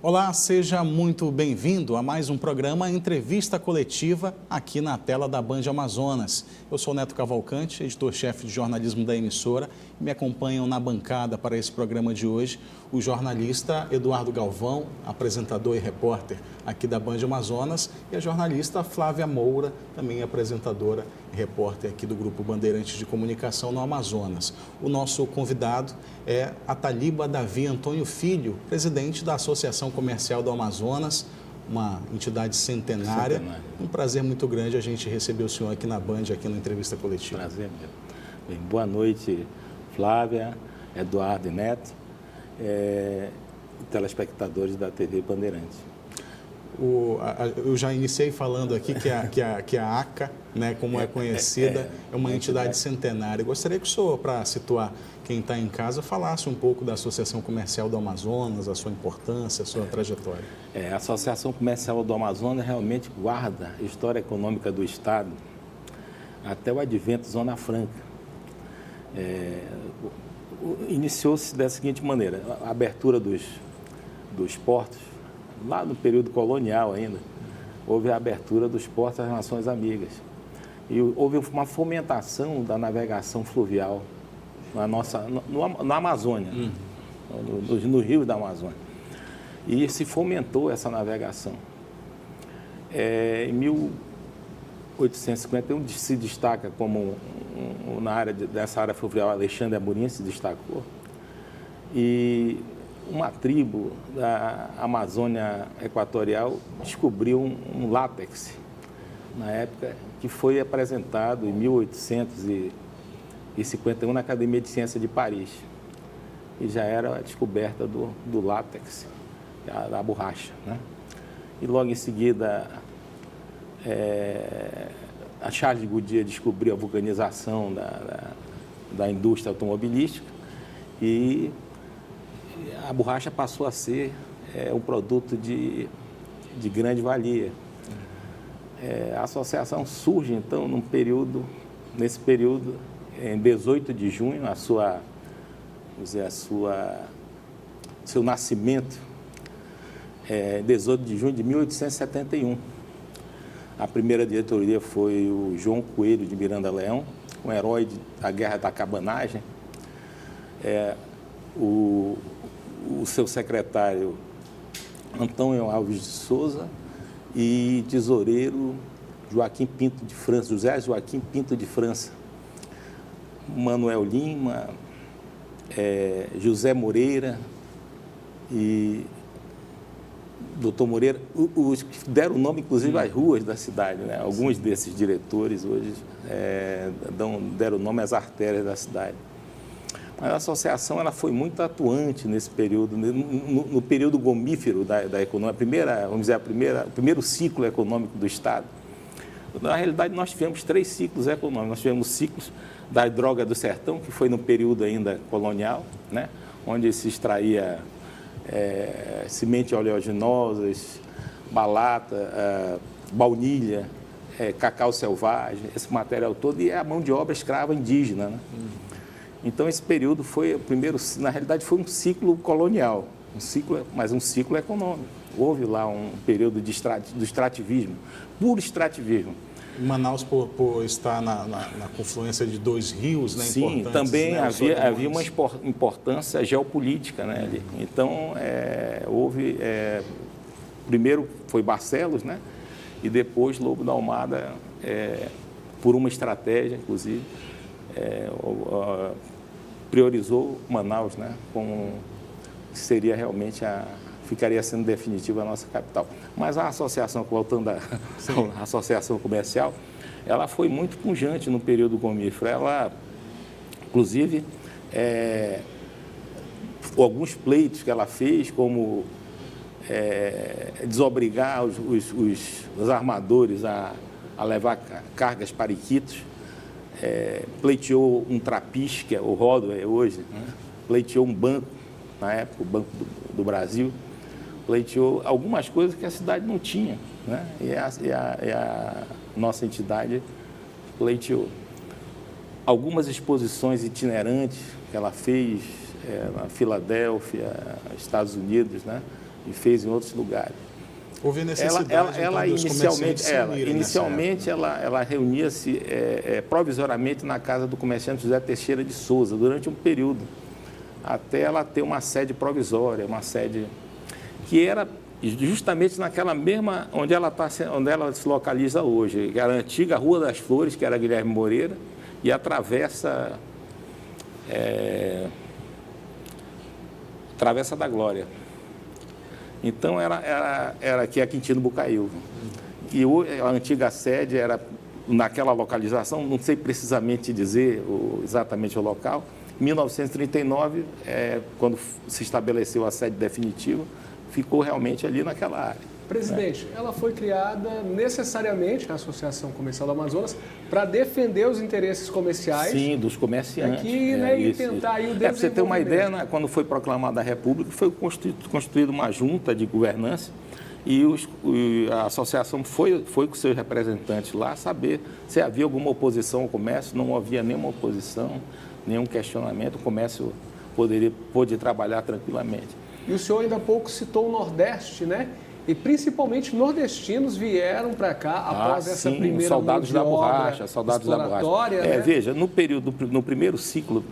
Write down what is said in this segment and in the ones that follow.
Olá, seja muito bem-vindo a mais um programa Entrevista Coletiva aqui na tela da Band Amazonas. Eu sou Neto Cavalcante, editor-chefe de jornalismo da emissora, e me acompanham na bancada para esse programa de hoje o jornalista Eduardo Galvão, apresentador e repórter aqui da Band Amazonas, e a jornalista Flávia Moura, também apresentadora e repórter aqui do Grupo Bandeirantes de Comunicação no Amazonas. O nosso convidado é Ataliba Davi Antônio Filho, presidente da Associação Comercial do Amazonas, uma entidade centenária. Um prazer muito grande a gente receber o senhor aqui na Band, aqui na entrevista coletiva. Prazer mesmo. Bem, boa noite, Flávia, Eduardo e Neto, telespectadores da TV Bandeirantes. Eu já iniciei falando aqui que a ACA, né, como é conhecida, é uma entidade centenária. Eu gostaria que o senhor, para situar quem está em casa, falasse um pouco da Associação Comercial do Amazonas, a sua importância, a sua trajetória. A Associação Comercial do Amazonas realmente guarda a história econômica do Estado até o advento Zona Franca. Iniciou-se da seguinte maneira: a abertura dos portos, lá no período colonial ainda, houve a abertura dos portos às nações amigas. E houve uma fomentação da navegação fluvial na Amazônia, no rio da Amazônia. E se fomentou essa navegação. Em 1851 se destaca como, dessa área fluvial, Alexandre Amorim se destacou. E uma tribo da Amazônia Equatorial descobriu um látex, na época, que foi apresentado em 1851 na Academia de Ciências de Paris. E já era a descoberta do látex, da borracha, né? E logo em seguida, a Charles Goodyear descobriu a vulcanização da indústria automobilística e a borracha passou a ser um produto de grande valia. A associação surge, então, nesse período, em 18 de junho, seu nascimento, 18 de junho de 1871. A primeira diretoria foi o João Coelho de Miranda Leão, um herói da Guerra da Cabanagem. O seu secretário Antônio Alves de Souza e tesoureiro José Joaquim Pinto de França, Manuel Lima, José Moreira e Doutor Moreira, os que deram nome, inclusive, às ruas da cidade, né? Alguns desses diretores hoje deram nome às artérias da cidade. Mas a associação ela foi muito atuante nesse período, no período gomífero da economia, o primeiro ciclo econômico do Estado. Na realidade, nós tivemos 3 ciclos econômicos. Nós tivemos ciclos da droga do sertão, que foi no período ainda colonial, né? Onde se extraía semente oleaginosas, balata, baunilha, cacau selvagem, esse material todo, e a mão de obra escrava indígena, né? Então, esse período foi o primeiro, na realidade, foi um ciclo colonial, mas um ciclo econômico. Houve lá um período do extrativismo, puro extrativismo. Manaus, por estar na confluência de 2 rios, né? Sim, também, né, havia uma importância geopolítica, né, ali. Então, houve... primeiro foi Barcelos, né? E depois Lobo da Almada, por uma estratégia, inclusive, priorizou Manaus, né? Como seria realmente ficaria sendo definitiva a nossa capital. Mas a associação, voltando à associação comercial, ela foi muito pujante no período gomífero. Ela, inclusive, alguns pleitos que ela fez, como desobrigar os armadores a levar cargas para Iquitos, pleiteou um trapiche, que é o Rodway hoje, né? Pleiteou um banco, na época, o Banco do Brasil, pleiteou algumas coisas que a cidade não tinha, né? E a nossa entidade pleiteou. Algumas exposições itinerantes que ela fez na Filadélfia, Estados Unidos, né? e fez em outros lugares. Houve necessidade ela dos comerciantes se unirem inicialmente ela reunia-se provisoriamente na casa do comerciante José Teixeira de Souza durante um período, até ela ter uma sede provisória, uma sede que era justamente naquela mesma onde ela se localiza hoje, que era a antiga Rua das Flores, que era Guilherme Moreira, e a Travessa da Glória. Então, era aqui a Quintino Bocaiúva. E a antiga sede era naquela localização, não sei precisamente dizer exatamente o local. Em 1939, quando se estabeleceu a sede definitiva, ficou realmente ali naquela área. Presidente, ela foi criada necessariamente, a Associação Comercial do Amazonas, para defender os interesses comerciais. Sim, dos comerciantes. Aqui, né, e tentar aí o desenvolvimento. Para você ter uma ideia, né, quando foi proclamada a República, foi constituída uma junta de governança e a associação foi com seus representantes lá saber se havia alguma oposição ao comércio. Não havia nenhuma oposição, nenhum questionamento, o comércio pôde trabalhar tranquilamente. E o senhor ainda há pouco citou o Nordeste, né? E principalmente nordestinos vieram para cá após essa primeira soldados da borracha, soldados da borracha. Né? Veja, no primeiro ciclo,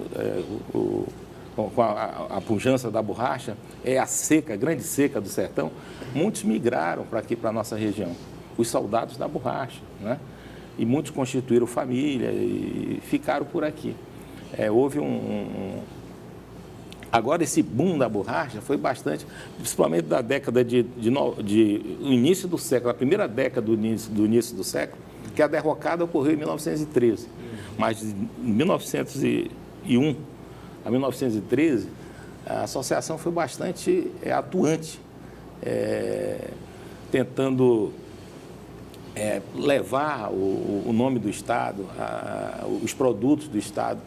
com a pujança da borracha, a grande seca do sertão, muitos migraram para aqui, para a nossa região, os soldados da borracha, né? E muitos constituíram família e ficaram por aqui. Houve Agora, esse boom da borracha foi bastante, principalmente da década o início do século, a primeira década do início do século, que a derrocada ocorreu em 1913. Mas de 1901 a 1913, a associação foi bastante atuante, tentando levar o nome do Estado, os produtos do Estado,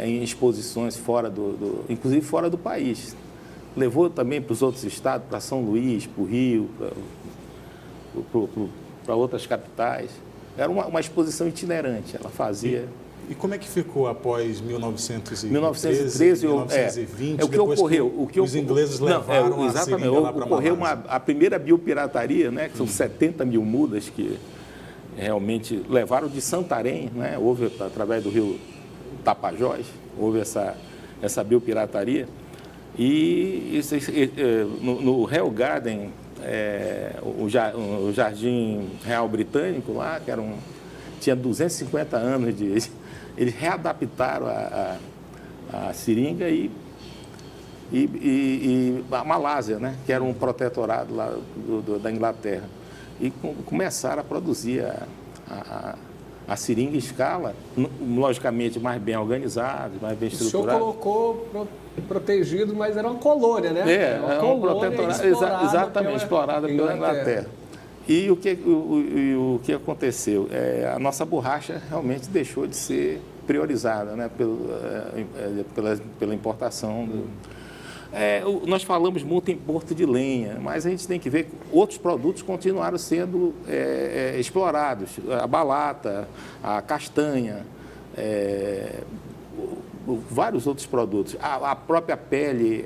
em exposições inclusive fora do país. Levou também para os outros estados, para São Luís, para o Rio, para outras capitais. Era uma exposição itinerante, ela fazia. E como é que ficou após 1913, 1920? O que ocorreu? Os ingleses levaram a seringa lá para ocorreu a primeira biopirataria, né, que são 70 mil mudas que realmente levaram de Santarém, né, houve através do rio Tapajós, houve essa biopirataria. E no Hell Garden, o Jardim Real Britânico lá, que tinha 250 anos eles readaptaram a seringa e a Malásia, né, que era um protetorado lá da Inglaterra. E começaram a produzir a seringa em escala, logicamente mais bem organizada, mais bem estruturada. O senhor colocou protegido, mas era uma colônia, né? Era uma protetorado, exatamente, explorada pela Inglaterra. E o que aconteceu? A nossa borracha realmente deixou de ser priorizada, né, pela importação. Nós falamos muito em porto de lenha, mas a gente tem que ver que outros produtos continuaram sendo explorados. A balata, a castanha, vários outros produtos. A própria pele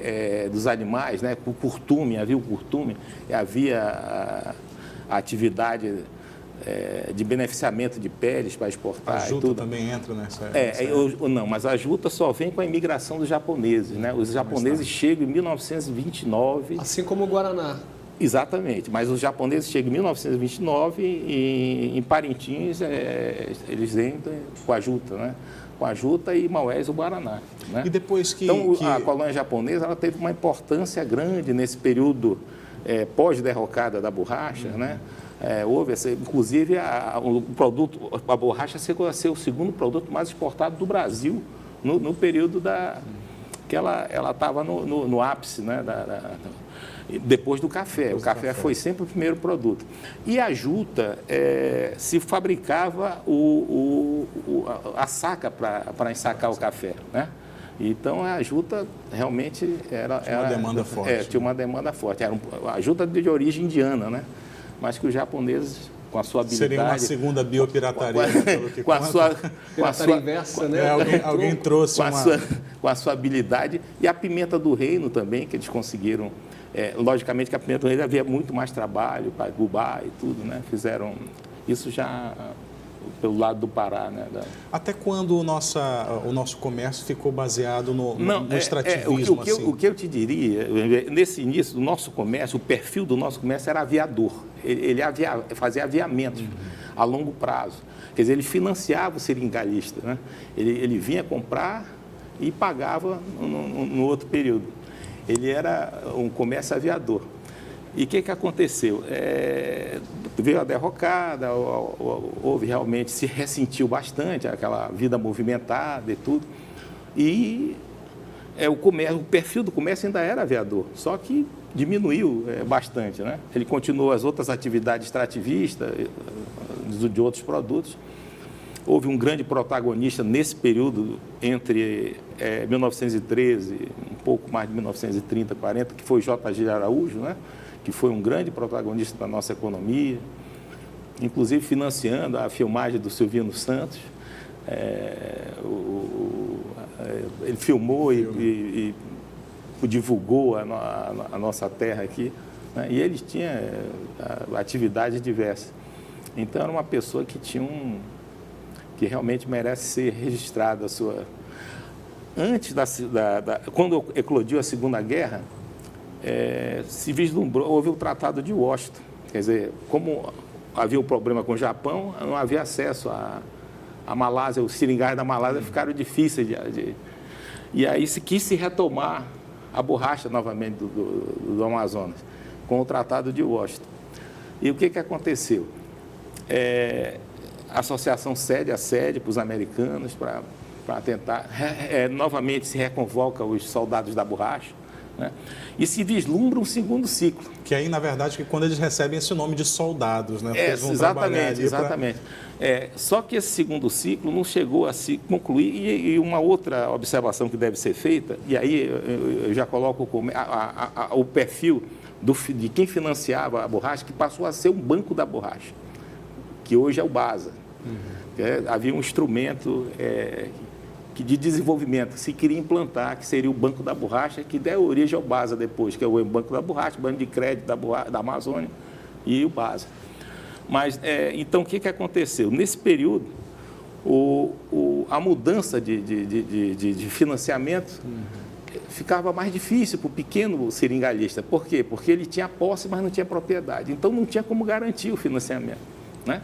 dos animais, né, o curtume, havia o curtume, havia a atividade de beneficiamento de peles para exportar. A juta também entra nessa... Não, mas a juta só vem com a imigração dos japoneses, né? Os japoneses chegam em 1929... Assim como o Guaraná. Exatamente, mas os japoneses chegam em 1929 e em Parintins eles vêm com a juta, né? Com a juta e Maués o Guaraná. Né? E depois Então, a colônia japonesa ela teve uma importância grande nesse período pós-derrocada da borracha, né? Houve inclusive a borracha chegou a ser o segundo produto mais exportado do Brasil no período que ela estava no ápice, né, depois do café. O café foi sempre o primeiro produto. E a juta se fabricava a saca para ensacar o café, né? Então, a juta realmente tinha uma demanda forte. Tinha uma demanda forte. Era a juta de origem indiana, né? Mas que os japoneses, com a sua habilidade... Seria uma segunda biopirataria, pelo que com a sua inversa, né? Alguém trouxe com a sua habilidade. E a pimenta do reino também, que eles conseguiram Logicamente que a Pimenta do Reis havia muito mais trabalho para Gubá e tudo, né? Fizeram isso já pelo lado do Pará, né? Até quando o nosso comércio ficou baseado no extrativismo? O que eu te diria, nesse início do nosso comércio, o perfil do nosso comércio era aviador. Ele fazia aviamentos a longo prazo. Quer dizer, ele financiava o seringalista, né? Ele vinha comprar e pagava no outro período. Ele era um comércio aviador. E o que aconteceu? Veio a derrocada, houve realmente, se ressentiu bastante, aquela vida movimentada e tudo. E o perfil do comércio ainda era aviador, só que diminuiu bastante, né? Ele continuou as outras atividades extrativistas, de outros produtos. Houve um grande protagonista nesse período, entre 1913, um pouco mais de 1930, 40, que foi J.G. Araújo, né? Que foi um grande protagonista da nossa economia, inclusive financiando a filmagem do Silvino Santos. Ele filmou e divulgou a nossa terra aqui, né? E ele tinha atividades diversas. Então, era uma pessoa que tinha que realmente merece ser registrada a sua... Antes quando eclodiu a Segunda Guerra, se vislumbrou, houve o Tratado de Washington. Quer dizer, como havia um problema com o Japão, não havia acesso à Malásia, os seringais da Malásia ficaram difíceis e aí se quis se retomar a borracha novamente do Amazonas, com o Tratado de Washington. E o que aconteceu? A associação cede a sede para os americanos para tentar, novamente se reconvoca os soldados da borracha, né? E se vislumbra um segundo ciclo. Que aí, na verdade, que quando eles recebem esse nome de soldados, né? Eles vão exatamente. Só que esse segundo ciclo não chegou a se concluir. E uma outra observação que deve ser feita, e aí eu já coloco o perfil de quem financiava a borracha, que passou a ser um banco da borracha, que hoje é o BASA. Havia um instrumento de desenvolvimento que se queria implantar, que seria o Banco da Borracha, que der origem ao BASA depois, que é o Banco da Borracha, Banco de Crédito da Amazônia e o BASA. Mas, então, o que aconteceu? Nesse período, a mudança de financiamento ficava mais difícil para o pequeno seringalista. Por quê? Porque ele tinha posse, mas não tinha propriedade. Então, não tinha como garantir o financiamento, né?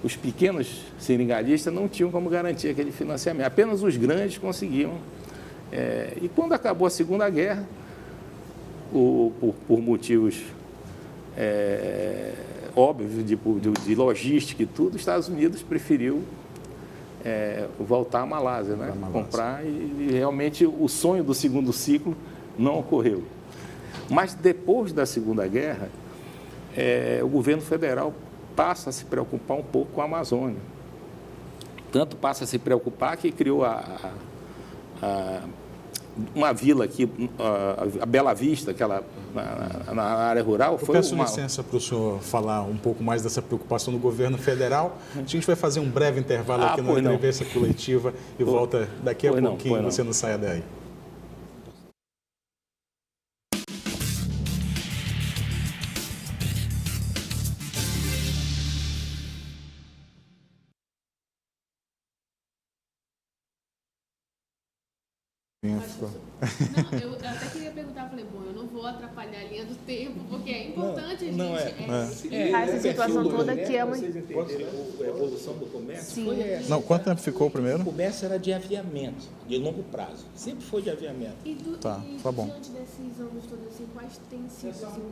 Os pequenos seringalistas não tinham como garantir aquele financiamento. Apenas os grandes conseguiam. E quando acabou a Segunda Guerra, por motivos óbvios de logística e tudo, os Estados Unidos preferiu voltar à Malásia, né? Comprar, e realmente o sonho do segundo ciclo não ocorreu. Mas depois da Segunda Guerra, o governo federal passa a se preocupar um pouco com a Amazônia. Tanto passa a se preocupar que criou uma vila aqui, a Bela Vista, aquela na área rural. Eu peço licença para o senhor falar um pouco mais dessa preocupação do governo federal. A gente vai fazer um breve intervalo aqui na entrevista coletiva e volta daqui a pouquinho. Você não saia daí. Não, eu até queria perguntar, falei, bom, eu não vou atrapalhar a linha do tempo, porque é importante a gente essa situação toda que é uma... A evolução do comércio Sim. foi essa. Não, quanto tempo ficou primeiro? O comércio era de aviamento, de longo prazo. Sempre foi de aviamento. Tá bom. Diante desses anos todos, assim, quais têm sido, assim...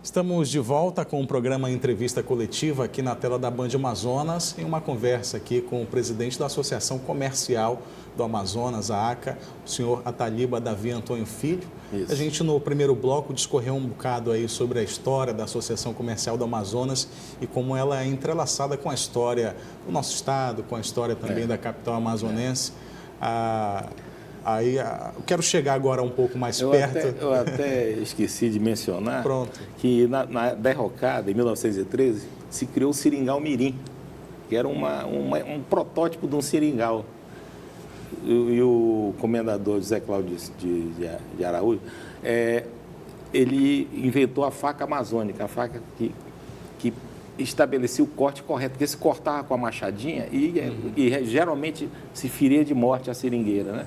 Estamos de volta com o programa Entrevista Coletiva aqui na tela da Band Amazonas, em uma conversa aqui com o presidente da Associação Comercial do Amazonas, a ACA, o senhor Ataliba Davi Antônio Filho. Isso. A gente, no primeiro bloco, discorreu um bocado aí sobre a história da Associação Comercial do Amazonas e como ela é entrelaçada com a história do nosso estado, com a história também da capital amazonense. Aí eu quero chegar agora um pouco mais perto. Eu até esqueci de mencionar que na derrocada, em 1913, se criou o Seringal Mirim, que era um protótipo de um seringal. E o comendador José Cláudio de Araújo, ele inventou a faca amazônica, a faca que estabelecia o corte correto, porque se cortava com a machadinha e geralmente se feria de morte a seringueira, né?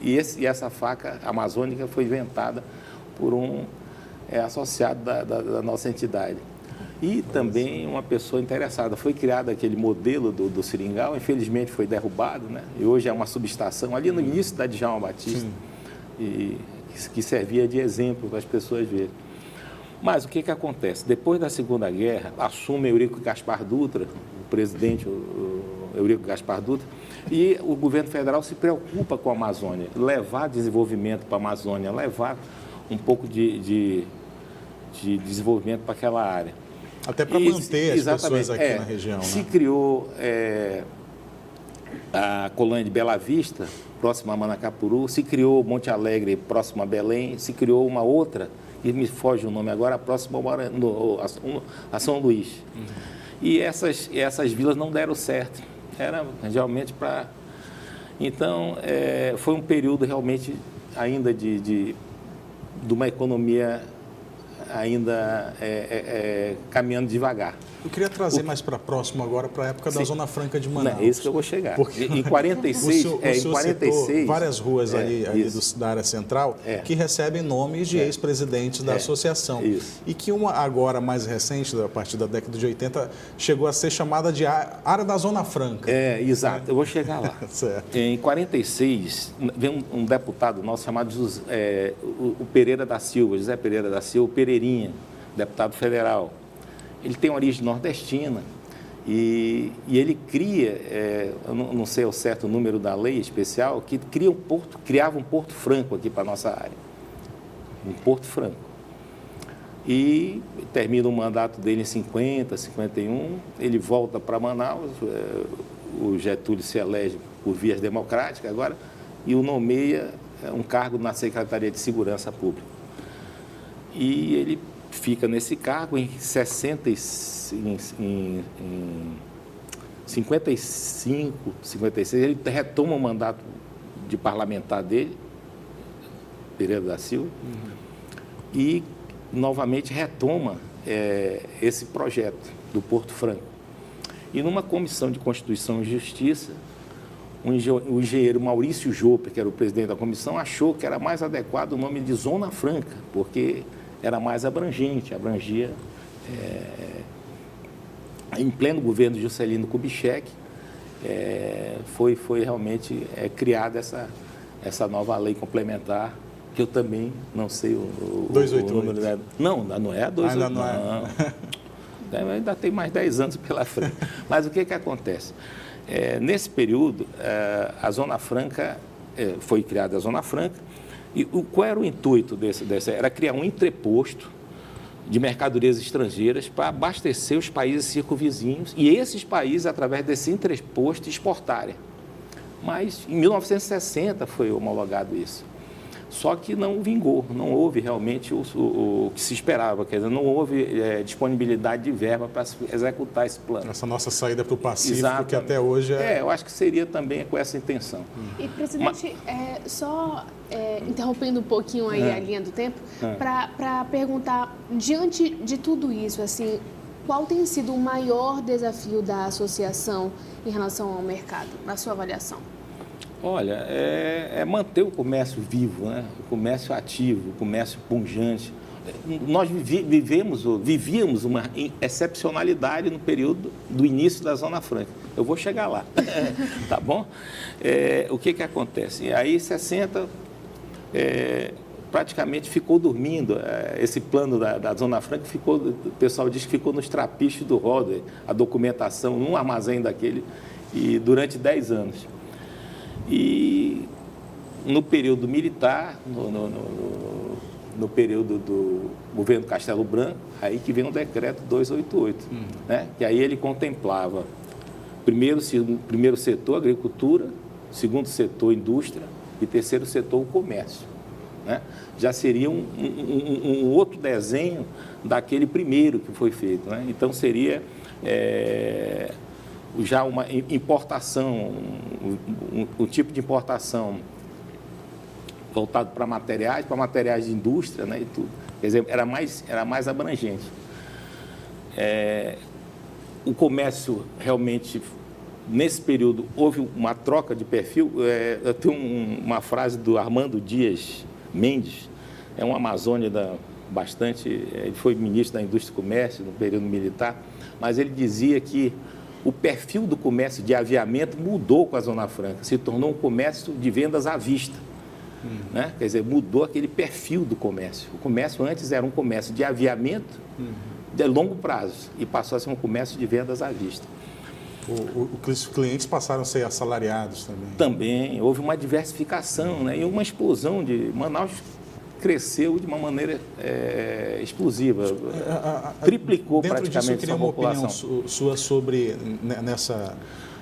E essa faca amazônica foi inventada por um associado da nossa entidade. E também uma pessoa interessada. Foi criado aquele modelo do seringal, infelizmente foi derrubado, né? E hoje é uma subestação ali no início da Djalma Batista, e que servia de exemplo para as pessoas verem. Mas o que acontece? Depois da Segunda Guerra, assume Eurico Gaspar Dutra, o presidente Eurico Gaspar Dutra, e o governo federal se preocupa com a Amazônia, levar desenvolvimento para a Amazônia, levar um pouco de desenvolvimento para aquela área. Até para manter as pessoas aqui na região. Se criou a colônia de Bela Vista, próxima a Manacapuru, se criou Monte Alegre, próximo a Belém, se criou uma outra, e me foge o nome agora, próximo a São Luís. E essas vilas não deram certo. Era realmente para... Então, foi um período realmente ainda de uma economia ainda caminhando devagar. Eu queria trazer mais para próximo agora, para a época da Zona Franca de Manaus. Não, é isso que eu vou chegar. Porque em 46, em 46 várias ruas ali da área central que recebem nomes de ex-presidentes da associação. Isso. E que uma agora mais recente, a partir da década de 80, chegou a ser chamada de área da Zona Franca. Exato. Eu vou chegar lá. Certo. Em 46, veio um deputado nosso chamado o Pereira da Silva, José Pereira da Silva, Pereirinha, deputado federal. Ele tem origem nordestina e ele cria, eu não sei o certo número da lei especial, que criava um Porto Franco aqui para a nossa área. Um Porto Franco. E termina o mandato dele em 50, 51, ele volta para Manaus, o Getúlio se elege por vias democráticas agora, e o nomeia um cargo na Secretaria de Segurança Pública. E ele fica nesse cargo em 55, 56, ele retoma o mandato de parlamentar dele, Pereira da Silva, e novamente retoma esse projeto do Porto Franco. E numa comissão de Constituição e Justiça, o engenheiro Maurício Jope, que era o presidente da comissão, achou que era mais adequado o nome de Zona Franca, porque era mais abrangente, abrangia, em pleno governo de Juscelino Kubitschek, foi realmente criada essa nova lei complementar, que eu também não sei o 288. número. Não é a 288. Ainda não é. Ainda tem mais 10 anos pela frente. Mas o que acontece? Nesse período, a Zona Franca, foi criada a Zona Franca, e qual era o intuito dessa? Era criar um entreposto de mercadorias estrangeiras para abastecer os países circunvizinhos e esses países, através desse entreposto, exportarem. Mas em 1960 foi homologado isso. Só que não vingou, não houve realmente o que se esperava, quer dizer, não houve disponibilidade de verba para executar esse plano. Essa nossa saída para o Pacífico, Exatamente. Que até hoje eu acho que seria também com essa intenção. E, presidente, interrompendo um pouquinho aí a linha do tempo, para perguntar, diante de tudo isso, assim, qual tem sido o maior desafio da associação em relação ao mercado, na sua avaliação? Olha, é manter o comércio vivo, né? O comércio ativo, o comércio pungente. Nós vivíamos uma excepcionalidade no período do início da Zona Franca. Eu vou chegar lá, tá bom? O que acontece? E aí, 60, praticamente ficou dormindo. Esse plano da Zona Franca o pessoal diz que ficou nos trapichos do rodo, a documentação, num armazém daquele, e durante 10 anos. E no período militar, no período do governo Castelo Branco, aí que vem o decreto 288, né? Que aí ele contemplava primeiro setor, agricultura, segundo setor, indústria, e terceiro setor, o comércio. Né? Já seria um outro desenho daquele primeiro que foi feito. Né? Então, seria já uma importação, um tipo de importação voltado para materiais de indústria, né, e tudo. Quer dizer, era mais abrangente. O comércio realmente, nesse período, houve uma troca de perfil. Eu tenho uma frase do Armando Dias Mendes, é um amazônida bastante, ele foi ministro da Indústria e Comércio no período militar, mas ele dizia que o perfil do comércio de aviamento mudou com a Zona Franca, se tornou um comércio de vendas à vista. Né? Quer dizer, mudou aquele perfil do comércio. O comércio antes era um comércio de aviamento de longo prazo e passou a ser um comércio de vendas à vista. Os clientes passaram a ser assalariados também. Também houve uma diversificação, né? E uma explosão de... Manaus cresceu de uma maneira explosiva, triplicou dentro praticamente disso, eu queria sua população. Uma opinião sua sobre nessa...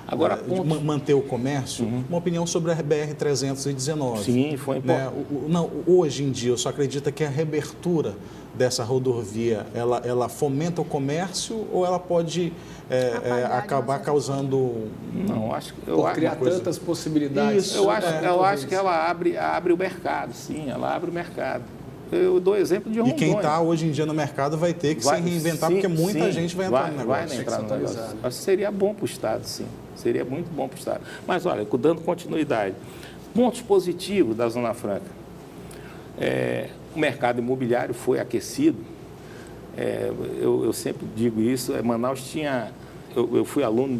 Agora, de manter o comércio, uma opinião sobre a BR-319. Sim, foi importante. Não, hoje em dia, eu só acredito que a reabertura dessa rodovia, ela fomenta o comércio ou ela pode acabar causando... Não, acho que... Por criar tantas possibilidades. Isso, eu acho que ela abre o mercado, sim, ela abre o mercado. Eu dou exemplo de Rondônia. E quem está hoje em dia no mercado vai ter que se reinventar, porque muita gente vai entrar no negócio. Vai entrar no negócio. Acho que seria bom para o Estado, sim. Seria muito bom para o Estado. Mas, olha, dando continuidade, pontos positivos da Zona Franca. O mercado imobiliário foi aquecido. Eu sempre digo isso. Manaus tinha... Eu fui aluno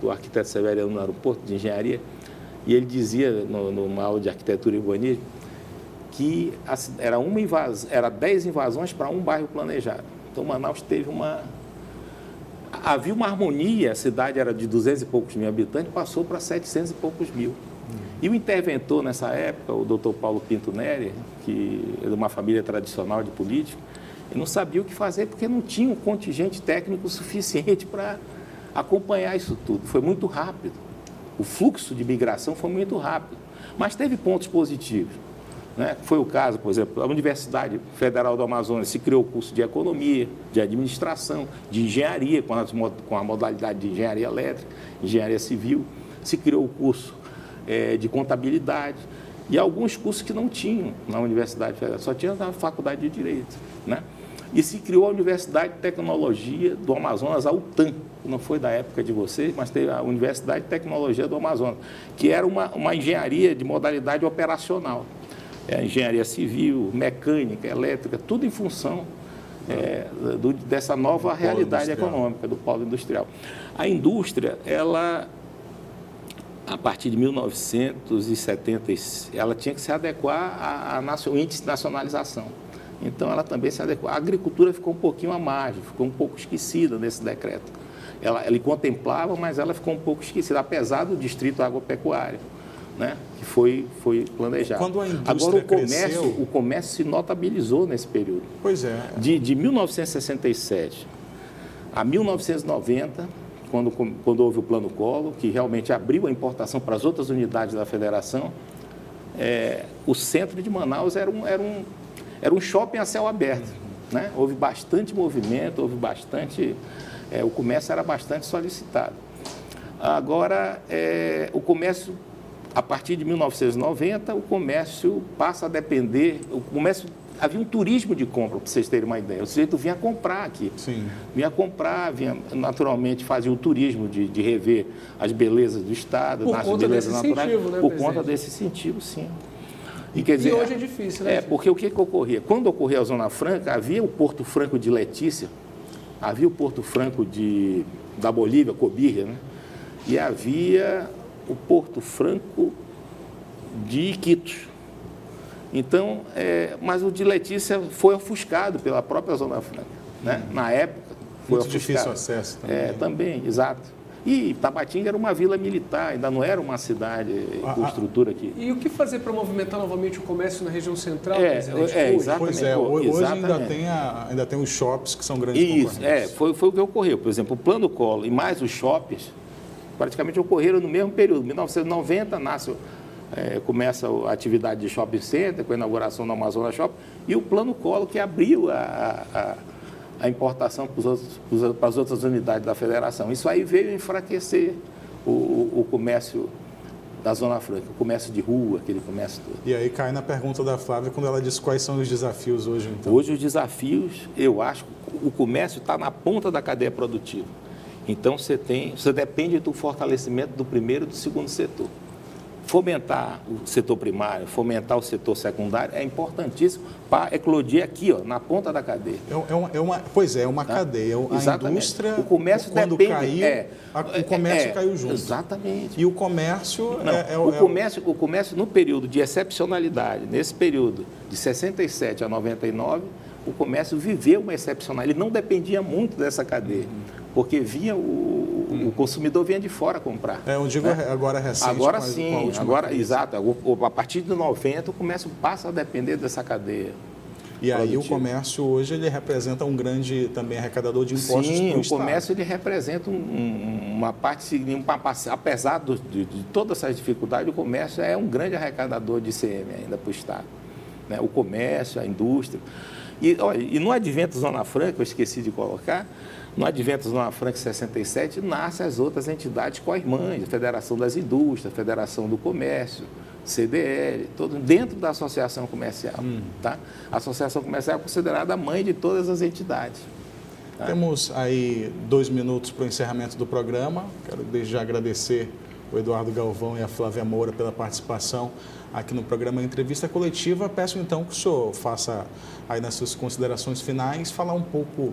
do arquiteto Severiano no aeroporto de engenharia, e ele dizia, numa aula de arquitetura e urbanismo, que era 10 invasões para um bairro planejado. Então, Manaus teve havia uma harmonia, a cidade era de 200 e poucos mil habitantes, passou para 700 e poucos mil. E o interventor nessa época, o doutor Paulo Pinto Neri, que é de uma família tradicional de político, ele não sabia o que fazer porque não tinha um contingente técnico suficiente para acompanhar isso tudo. Foi muito rápido. O fluxo de migração foi muito rápido. Mas teve pontos positivos. Né? Foi o caso, por exemplo, a Universidade Federal do Amazonas se criou o curso de economia, de administração, de engenharia, com a modalidade de engenharia elétrica, engenharia civil, se criou o curso de contabilidade e alguns cursos que não tinham na Universidade Federal, só tinha na Faculdade de Direito. Né? E se criou a Universidade de Tecnologia do Amazonas, a UTAM, que não foi da época de vocês, mas teve a Universidade de Tecnologia do Amazonas, que era uma engenharia de modalidade operacional. Engenharia civil, mecânica, elétrica, tudo em função dessa nova realidade econômica do polo industrial. A indústria, ela, a partir de 1970, ela tinha que se adequar ao índice de nacionalização. Então, ela também se adequou. A agricultura ficou um pouquinho à margem, ficou um pouco esquecida nesse decreto. Ele contemplava, mas ela ficou um pouco esquecida, apesar do distrito agropecuário, né, que foi planejado. Quando a indústria Agora, o comércio se notabilizou nesse período. Pois é. De 1967 a 1990, quando houve o Plano Collor, que realmente abriu a importação para as outras unidades da federação, o centro de Manaus era um shopping a céu aberto. Né? Houve bastante movimento, o comércio era bastante solicitado. Agora, o comércio, a partir de 1990, o comércio passa a depender, havia um turismo de compra, para vocês terem uma ideia. O sujeito vinha comprar aqui. Sim. Vinha naturalmente fazia o turismo de rever as belezas do Estado, as belezas naturais. Por conta desse incentivo, sim. E hoje é difícil, né? Porque o que ocorria? Quando ocorria a Zona Franca, havia o Porto Franco de Letícia, havia o Porto Franco da Bolívia, Cobirra, né? E havia o Porto Franco de Iquitos. Então, mas o de Letícia foi ofuscado pela própria Zona Franca. Né? Na época, foi muito ofuscado. Difícil acesso também. Também, exato. E Tabatinga era uma vila militar, ainda não era uma cidade com estrutura aqui. E o que fazer para movimentar novamente o comércio na região central? Exatamente. Pois é, hoje ainda tem os shops que são grandes concorrentes. Foi o que ocorreu. Por exemplo, o Plano Collor e mais os shoppings praticamente ocorreram no mesmo período. Em 1990 nasce começa a atividade de shopping center, com a inauguração do Amazonas Shopping, e o Plano Collor, que abriu a importação para as outras unidades da federação. Isso aí veio enfraquecer o comércio da Zona Franca, o comércio de rua, aquele comércio todo. E aí cai na pergunta da Flávia, quando ela diz quais são os desafios hoje, então. Hoje os desafios, eu acho, o comércio está na ponta da cadeia produtiva. Então você depende do fortalecimento do primeiro e do segundo setor. Fomentar o setor primário, fomentar o setor secundário é importantíssimo para eclodir aqui, ó, na ponta da cadeia. É uma cadeia. Exatamente. A indústria, o comércio quando depende, caiu, o comércio caiu junto. Exatamente. E o comércio... O comércio, no período de excepcionalidade, nesse período de 67 a 99, o comércio viveu uma excepcionalidade. Ele não dependia muito dessa cadeia, porque vinha o consumidor vinha de fora comprar. Eu digo agora recente. Agora com sim, exato. A partir de 90, o comércio passa a depender dessa cadeia. E aí o comércio hoje ele representa um grande também arrecadador de impostos para o Estado. Sim, o comércio ele representa uma parte, apesar de todas essas dificuldades, o comércio é um grande arrecadador de ICM ainda para o Estado. Né? O comércio, a indústria. E no Advento Zona Franca, eu esqueci de colocar, no Advento Zona Franca 67, nascem as outras entidades co-irmãs, a Federação das Indústrias, a Federação do Comércio, CDL, todo dentro da Associação Comercial. Tá? A Associação Comercial é considerada a mãe de todas as entidades. Tá? Temos aí 2 minutos para o encerramento do programa. Quero desde já agradecer o Eduardo Galvão e a Flávia Moura pela participação aqui no programa Entrevista Coletiva. Peço então que o senhor faça aí nas suas considerações finais, falar um pouco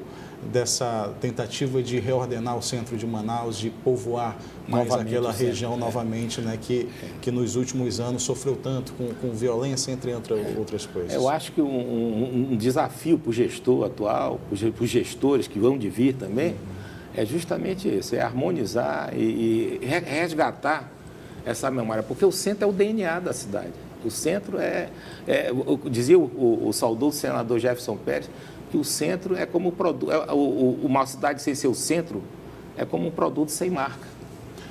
dessa tentativa de reordenar o centro de Manaus, de povoar mais Novamente aquela região novamente, né, que nos últimos anos sofreu tanto com violência, entre outras coisas. Eu acho que um desafio para o gestor atual, para os gestores que vão de vir também, é justamente isso, é harmonizar e resgatar essa memória, porque o centro é o DNA da cidade. O centro dizia o saudoso senador Jefferson Pérez, que o centro é como uma cidade sem seu centro é como um produto sem marca.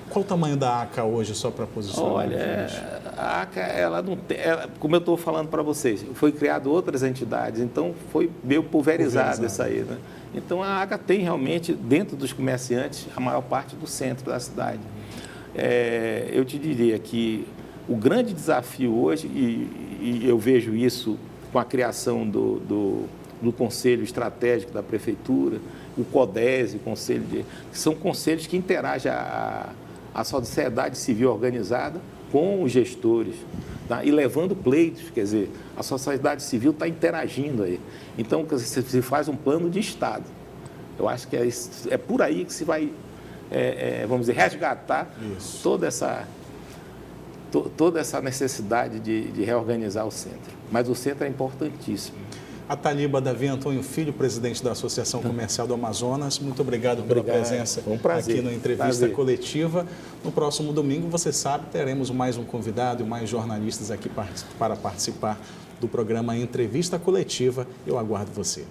Qual o tamanho da ACA hoje, só para posicionar? Olha, a ACA, ela não tem, como eu estou falando para vocês, foi criado outras entidades, então foi meio pulverizado isso aí, né? Então a ACA tem realmente, dentro dos comerciantes, a maior parte do centro da cidade. Eu te diria que o grande desafio hoje, e eu vejo isso com a criação do Conselho Estratégico da Prefeitura, o CODES, que são conselhos que interagem a sociedade civil organizada com os gestores, tá? E levando pleitos, quer dizer, a sociedade civil está interagindo aí. Então, se faz um plano de Estado. Eu acho que é por aí que se vai, vamos dizer, resgatar toda essa necessidade de reorganizar o centro. Mas o centro é importantíssimo. Ataliba Davi Antônio Filho, presidente da Associação Comercial do Amazonas, muito obrigado pela presença aqui no Entrevista Coletiva. No próximo domingo, você sabe, teremos mais um convidado e mais jornalistas aqui para participar do programa Entrevista Coletiva. Eu aguardo você.